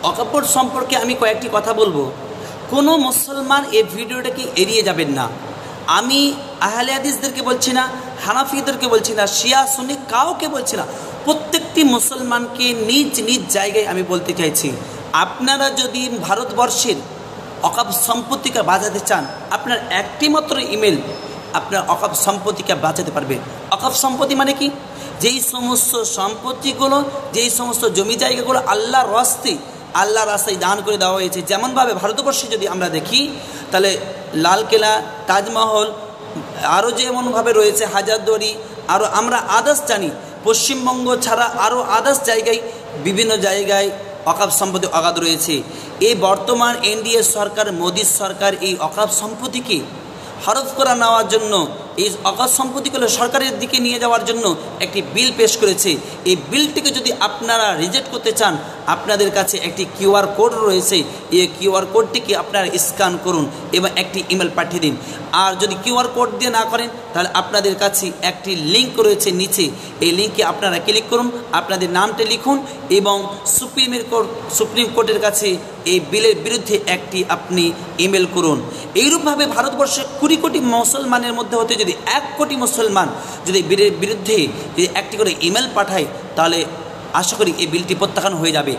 অকাপড় সম্পর্কে আমি কয়েকটি কথা বলবো। কোনো মুসলমান এই ভিডিওটাকে এড়িয়ে যাবেন না। আমি আহলে হাদিসদেরকে বলছি না, হানাফিদেরকে বলছি না, শিয়া সুন্নি কাউকে বলছি না, প্রত্যেকটি মুসলমানকে নিজ নিজ জায়গায় আমি বলতে চাইছি, আপনারা যদি ভারতবর্ষের অকাপ সম্পত্তিকে বাঁচাতে চান, আপনার একটি মাত্র ইমেল আপনার অকাপ সম্পত্তিকে বাঁচাতে পারবে। অকাপ সম্পত্তি মানে কি? যেই সমস্ত সম্পত্তিগুলো, যেই সমস্ত জমি জায়গাগুলো আল্লাহর রাস্তায় দান করে দেওয়া হয়েছে। যেমনভাবে ভারতবর্ষে যদি আমরা দেখি, তাহলে লালকেল্লা, তাজমহল, আরও যেমনভাবে রয়েছে হাজারদুয়ারি, আরও আমরা আদার্স জানি, পশ্চিমবঙ্গ ছাড়া আরও আদার্স জায়গায়, বিভিন্ন জায়গায় অকাপ সম্পত্তি অগাধ রয়েছে। এই বর্তমান এনডিএ সরকার, মোদী সরকার এই অকাপ সম্পত্তিকে হরফ করা নেওয়ার জন্য, এই অকাপ সম্পত্তিগুলো সরকারের দিকে নিয়ে যাওয়ার জন্য একটি বিল পেশ করেছে। এই বিলটিকে যদি আপনারা রিজেক্ট করতে চান, আপনাদের কাছে একটি কিউআর কোড রয়েছে, এই কিউআর কোডটিকে আপনারা স্ক্যান করুন এবং একটি ইমেল পাঠিয়ে দিন। আর যদি কিউআর কোড দিয়ে না করেন, তাহলে আপনাদের কাছে একটি লিঙ্ক রয়েছে নিচে, এই লিঙ্কে আপনারা ক্লিক করুন, আপনাদের নামটা লিখুন এবং সুপ্রিম কোর্টের কাছে এই বিলের বিরুদ্ধে একটি আপনি ইমেল করুন। এইরূপভাবে ভারতবর্ষে 20 কোটি মুসলমানের মধ্যে হতে যদি 1 কোটি মুসলমান যদি বিলের বিরুদ্ধে যদি একটি করে ইমেল পাঠায়, তাহলে আশা করি এই বিলটি প্রত্যাখ্যান হয়ে যাবে।